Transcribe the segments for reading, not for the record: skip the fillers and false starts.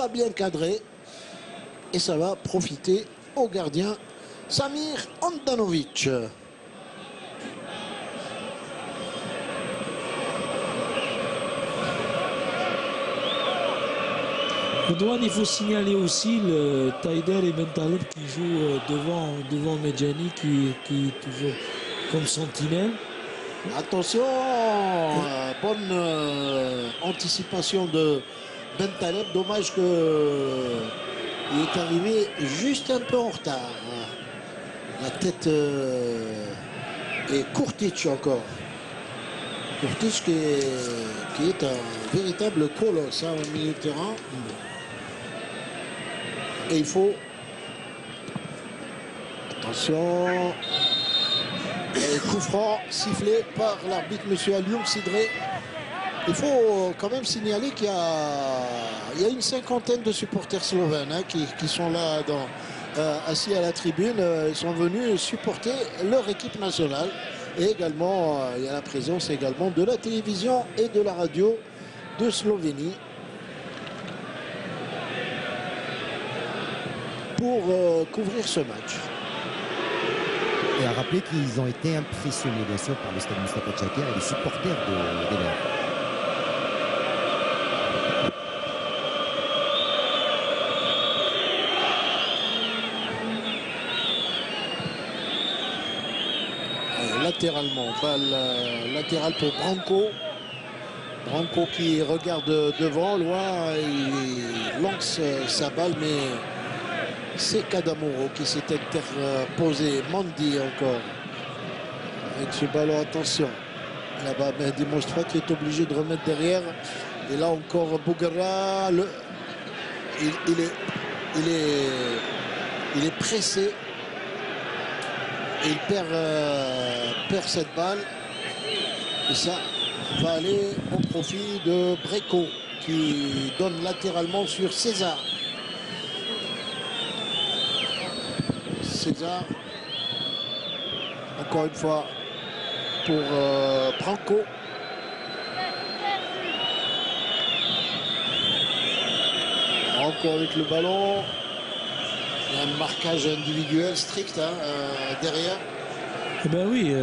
pas bien cadré. Et ça va profiter au gardien Samir Handanovic. Redouane, il faut signaler aussi le Taider et Bentaleb qui jouent devant Medjani qui est toujours comme sentinelle. Attention, bonne anticipation de Bentaleb. Dommage qu'il est arrivé juste un peu en retard. La tête et Kurtic encore. Kurtic qui est un véritable colosse au milieu de terrain. Et il faut... Attention... Et coup franc sifflé par l'arbitre M. Alioum Sidré. Il faut quand même signaler qu'il y a une cinquantaine de supporters slovènes qui sont là assis à la tribune. Ils sont venus supporter leur équipe nationale. Et également, il y a la présence également de la télévision et de la radio de Slovénie pour couvrir ce match. Et à rappeler qu'ils ont été impressionnés, bien sûr, par le stade Mustafa Tchaker et les supporters de l'Air. Latéralement, balle latérale pour Branco. Branco qui regarde devant, loin, il lance sa balle, mais c'est Kadamoro qui s'est interposé. Mandi encore. Avec ce ballon, attention. Là-bas, Mehdi Mostfa qui est obligé de remettre derrière. Et là encore, Bougara. Il est pressé. Et il perd cette balle. Et ça va aller au profit de Breco qui donne latéralement sur César. César, encore une fois pour Branco. Branco avec le ballon. Il y a un marquage individuel strict derrière. Eh ben oui,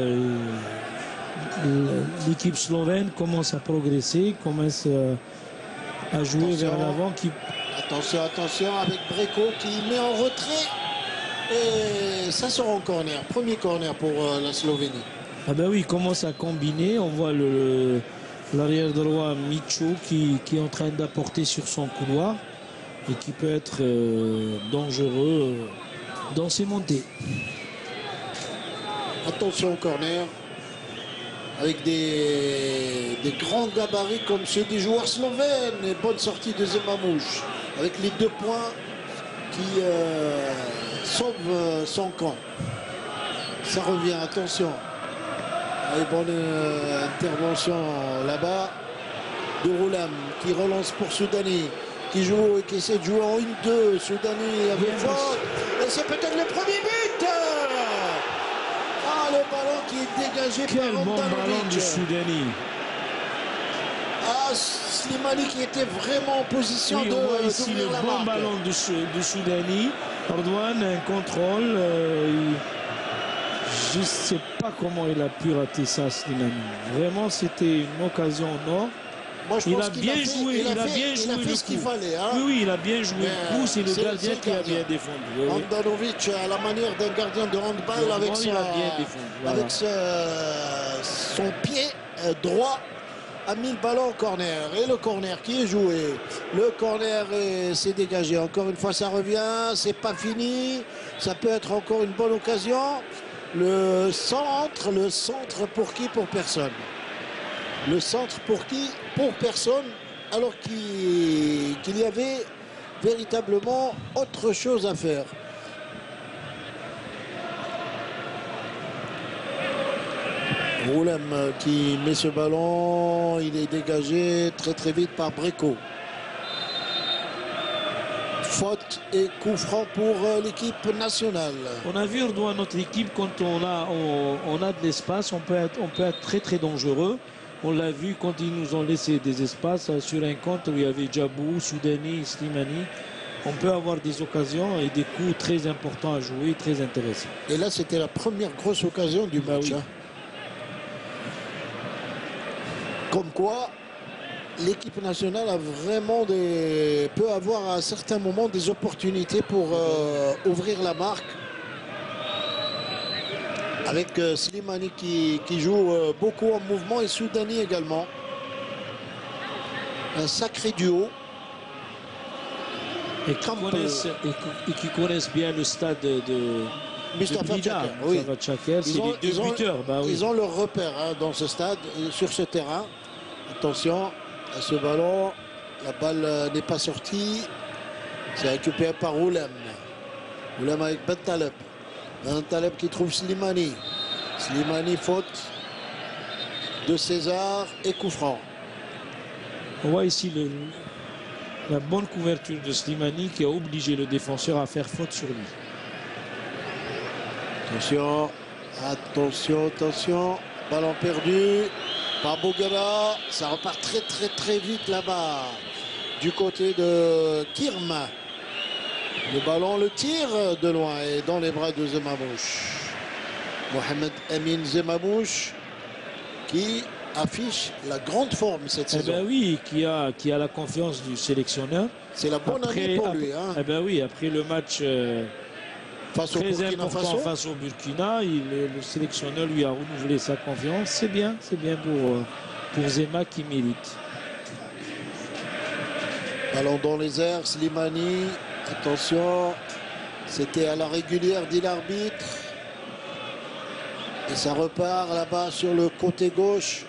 l'équipe slovène commence à progresser, commence à jouer vers l'avant. Attention, attention avec Breco qui met en retrait. Et ça sera en corner. Premier corner pour la Slovénie. Ah ben oui, il commence à combiner. On voit l'arrière droit Micho qui est en train d'apporter sur son couloir et qui peut être dangereux dans ses montées. Attention au corner. Avec des grands gabarits comme ceux des joueurs slovènes. Et bonne sortie de Zemamouche. Avec les 2 points qui sauve son camp. Ça revient, attention. Allez, bonne intervention là-bas de Roulam qui relance pour Soudani, qui joue et qui essaie de jouer en 1-2. Soudani avec faute. Et c'est peut-être le premier but. Ah, le ballon qui est dégagé Quel par bon ballon de Soudani. Ah, Slimani qui était vraiment en position oui, de on voit ici le bon ballon de Soudani. Redouane, un contrôle. Je ne sais pas comment il a pu rater ça, Slimani. Vraiment, c'était une occasion en or. Moi, je il pense a bien joué, il a bien joué le ce qu'il coup. fallait. Hein. Oui, il a bien joué le coup. C'est le gardien qui a bien défendu. Oui, oui. Handanovic, à la manière d'un gardien de handball, avec, voilà. son pied droit, a mis le ballon au corner. Et le corner qui est joué. Le corner s'est dégagé. Encore une fois, ça revient. C'est pas fini. Ça peut être encore une bonne occasion. Le centre pour qui? Pour personne. Le centre pour qui? Pour personne. Alors qu'il y avait véritablement autre chose à faire. Roulam qui met ce ballon, il est dégagé très vite par Breco. Faute et coup franc pour l'équipe nationale. On a vu dans notre équipe, quand on a de l'espace, on peut être très dangereux. On l'a vu quand ils nous ont laissé des espaces sur un compte où il y avait Djabou, Soudani, Slimani. On peut avoir des occasions et des coups très importants à jouer, très intéressants. Et là, c'était la première grosse occasion du match. Oui. Hein. Comme quoi, l'équipe nationale a vraiment peut avoir à certains moments des opportunités pour ouvrir la marque. Avec Slimani qui joue beaucoup en mouvement et Soudani également. Un sacré duo. Et qui connaissent bien le stade de Mustafa Blida. Tchaker, oui. Mustafa Tchaker, c'est les deux buteurs. Bah oui. Ils ont leur repère hein, dans ce stade, sur ce terrain. Attention à ce ballon. La balle n'est pas sortie. C'est récupéré par Roulem. Roulem avec Ben Taleb. Ben Taleb qui trouve Slimani. Slimani, faute de César et coup franc. On voit ici la bonne couverture de Slimani qui a obligé le défenseur à faire faute sur lui. Attention, attention, attention. Ballon perdu par Bougara. Ça repart très vite là-bas. Du côté de Kirm. Le ballon le tire de loin et dans les bras de Zemamouche. Mohamed Amin Zemamouche qui affiche la grande forme cette saison. Ben oui, qui a la confiance du sélectionneur. C'est la bonne année pour lui. Hein. Eh ben oui, après le match face au très Burkina important Faso. face au Burkina, le sélectionneur lui a renouvelé sa confiance. C'est bien pour Zema qui mérite. Ballon dans les airs, Slimani. Attention, c'était à la régulière, dit l'arbitre. Et ça repart là-bas sur le côté gauche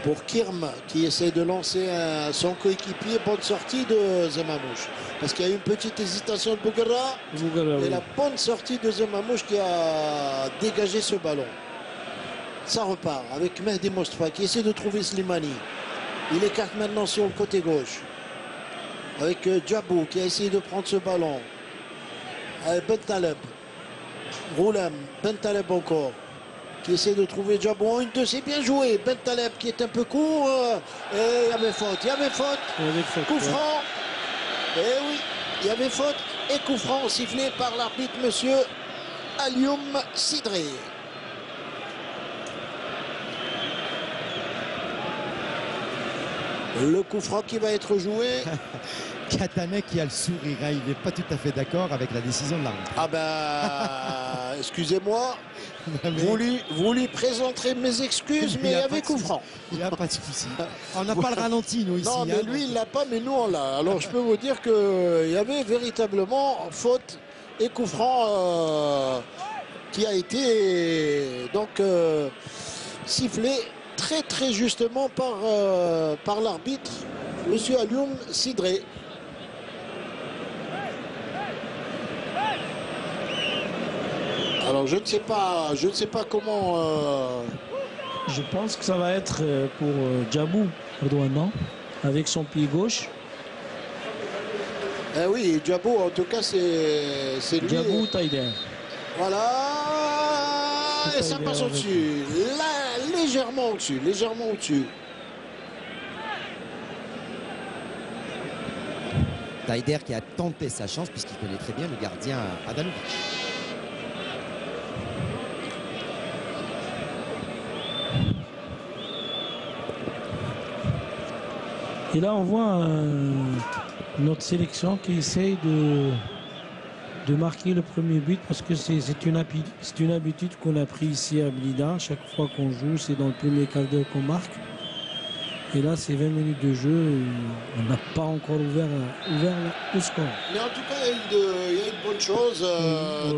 pour Kirm qui essaie de lancer son coéquipier. Bonne sortie de Zemamouche. Parce qu'il y a eu une petite hésitation de Bougara. Et la bonne sortie de Zemamouche qui a dégagé ce ballon. Ça repart avec Mehdi Mostafa qui essaie de trouver Slimani. Il écarte maintenant sur le côté gauche. Avec Djabou qui a essayé de prendre ce ballon. Avec Ben Taleb. Roulem, Ben Taleb encore. Qui essaie de trouver Djabou en 1-2. C'est bien joué. Ben Taleb qui est un peu court. Et il y avait faute. Il y avait faute. Coup franc. Et oui, il y avait faute. Et coup franc sifflé par l'arbitre, monsieur Alioum Sidré. Le coup franc qui va être joué. Katane qui a le sourire, hein, il n'est pas tout à fait d'accord avec la décision de l'arbitre. Ah ben, excusez-moi, vous lui présenterez mes excuses, mais il y avait coup franc. Il n'y a pas de souci. On n'a pas le ralenti, nous, ici. Non, mais hein, lui, il l'a pas, mais nous, on l'a. Alors, je peux vous dire qu'il y avait véritablement faute et coup franc qui a été donc sifflé très justement par l'arbitre, monsieur Alioum Sidré. Alors je ne sais pas comment. Je pense que ça va être pour Djabou, non, avec son pied gauche. Eh oui, Djabou, en tout cas, c'est lui. Djabou, Taider. Voilà. Et ça passe au-dessus. Là, légèrement au-dessus, légèrement au-dessus. Taider qui a tenté sa chance puisqu'il connaît très bien le gardien Adanovic. Et là, on voit notre sélection qui essaye de marquer le premier but parce que c'est une habitude qu'on a pris ici à Blida. Chaque fois qu'on joue, c'est dans le premier quart d'heure qu'on marque. Et là, c'est 20 minutes de jeu. On n'a pas encore ouvert le score. Mais en tout cas, il y a une bonne chose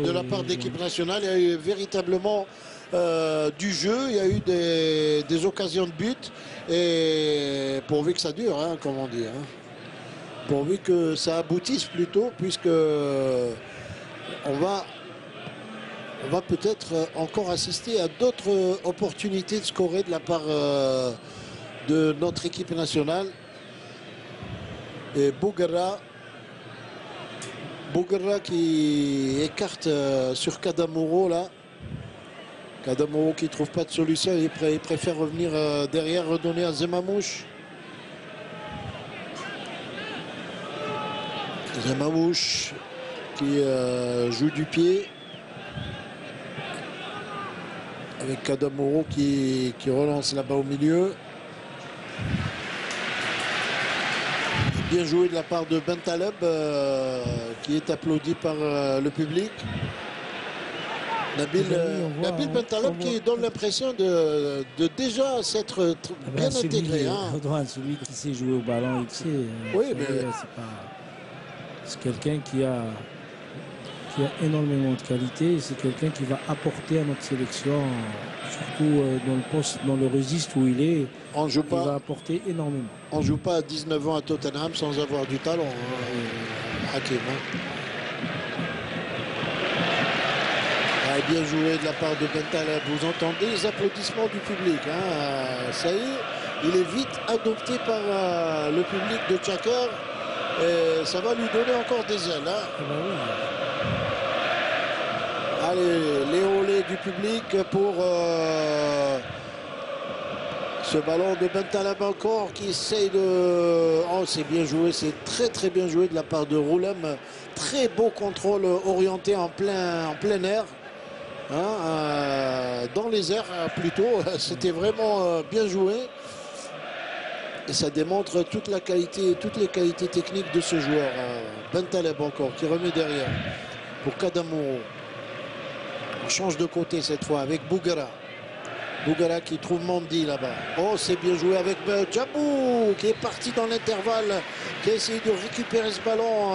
de la part de l'équipe nationale. Il y a eu véritablement du jeu. Il y a eu des occasions de but. Et pourvu que ça dure, hein, comme on dit. Hein. Pourvu que ça aboutisse plutôt, puisque on va peut-être encore assister à d'autres opportunités de scorer de la part de notre équipe nationale. Et Bougara qui écarte sur Kadamuro là. Kadamoro qui ne trouve pas de solution, il préfère revenir derrière, redonner à Zemamouche. Zemamouche qui joue du pied. Avec Kadamoro qui relance là-bas au milieu. Bien joué de la part de Bentaleb qui est applaudi par le public. Nabil Bentaleb qui donne l'impression de déjà s'être bien intégré. Celui qui sait jouer au ballon, il sait. Oui, mais c'est quelqu'un qui a énormément de qualité et c'est quelqu'un qui va apporter à notre sélection, surtout dans le poste, dans le registre où il est. Il va apporter énormément. On ne joue pas à 19 ans à Tottenham sans avoir du talent, Hakim. Bien joué de la part de Bentaleb. Vous entendez les applaudissements du public. Ça y est, il est vite adopté par le public de Tchakar. Et ça va lui donner encore des ailes. Allez, les relais du public pour ce ballon de Bentaleb encore qui essaye de... Oh, c'est bien joué, c'est très bien joué de la part de Roulem. Très beau contrôle orienté en plein air. Dans les airs plutôt, c'était vraiment bien joué. Et ça démontre toutes les qualités techniques de ce joueur. Bentaleb encore, qui remet derrière pour Kadamoro. On change de côté cette fois avec Bougara. Bougara qui trouve Mandi là-bas. Oh, c'est bien joué avec Djabou qui est parti dans l'intervalle, qui a essayé de récupérer ce ballon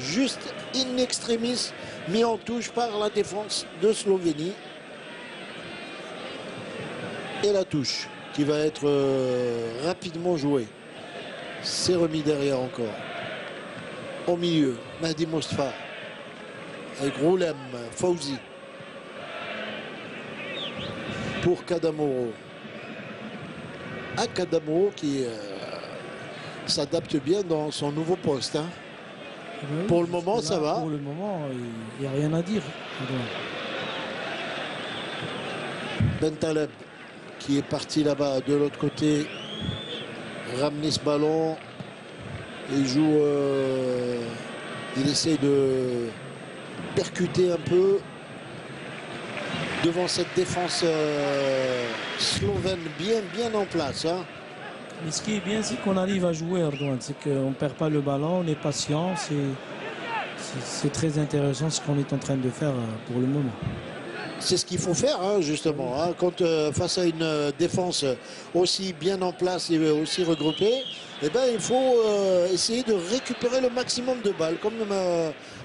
juste in extremis, mis en touche par la défense de Slovénie. Et la touche qui va être rapidement jouée. C'est remis derrière encore. Au milieu, Mahdi Mostafa avec Roulem, Fauzi. Pour Kadamoro. Kadamoro qui s'adapte bien dans son nouveau poste. Oui, pour le moment, ça va. Pour le moment, il n'y a rien à dire. Bentaleb qui est parti là-bas de l'autre côté, ramener ce ballon. Il joue, il essaie de percuter un peu devant cette défense slovène bien en place. Mais ce qui est bien, c'est qu'on arrive à jouer, Erdogan. C'est qu'on ne perd pas le ballon, on est patient. C'est très intéressant ce qu'on est en train de faire pour le moment. C'est ce qu'il faut faire, justement. Quand face à une défense aussi bien en place et aussi regroupée, eh ben, il faut essayer de récupérer le maximum de balles, comme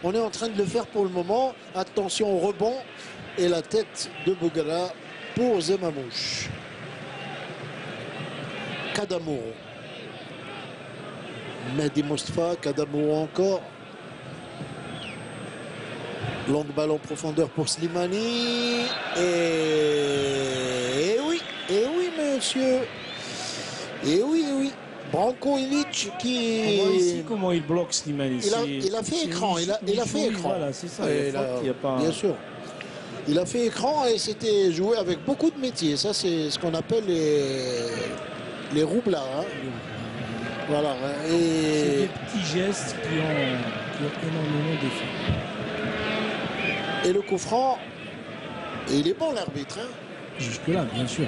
on est en train de le faire pour le moment. Attention au rebond et la tête de Bougara pour Zemamouche. Kadamoro. Mahdi Mostafa, Kadamoro encore. Long balle en profondeur pour Slimani. Et oui, monsieur. Et oui. Branko Ilic qui... Comment il bloque Slimani. Il a fait écran. Il a fait écran. Voilà, c'est ça. Bien sûr. Il a fait écran et c'était joué avec beaucoup de métier. Ça, c'est ce qu'on appelle les roublards. Voilà. C'est des petits gestes qui ont énormément d'effet. Et le coup franc, et il est bon l'arbitre. Jusque-là, bien sûr.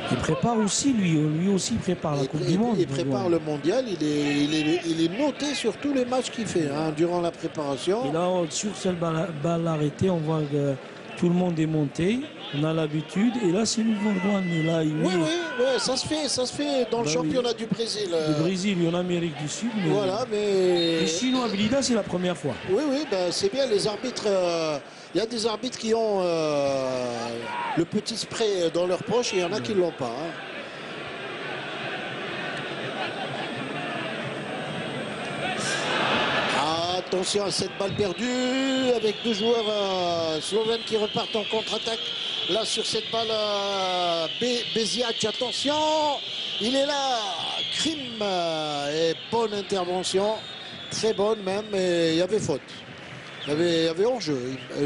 Il prépare aussi, lui aussi, il prépare la Coupe du Monde. Il prépare le mondial, il est noté sur tous les matchs qu'il fait durant la préparation. Et là, sur cette balle arrêtée, on voit que tout le monde est monté. On a l'habitude. Et là, c'est nouveau Erdogan. Oui, ça se fait dans le championnat du Brésil. Le Brésil et en Amérique du Sud. Mais voilà, mais... Les Chinois, Blida, c'est la première fois. Oui, c'est bien, les arbitres... Il y a des arbitres qui ont le petit spray dans leur poche et il y en a qui ne l'ont pas. Attention à cette balle perdue avec deux joueurs slovènes qui repartent en contre-attaque. Là sur cette balle, Beziac, attention, il est là, crime, et bonne intervention, très bonne même, et il y avait faute. Il y avait hors-jeu,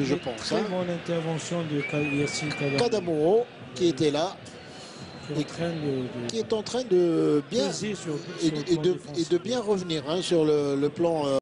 je pense. Très bonne intervention de Yassine Kadamoro qui était là, qui est en train de bien peser sur et de bien revenir hein, sur le plan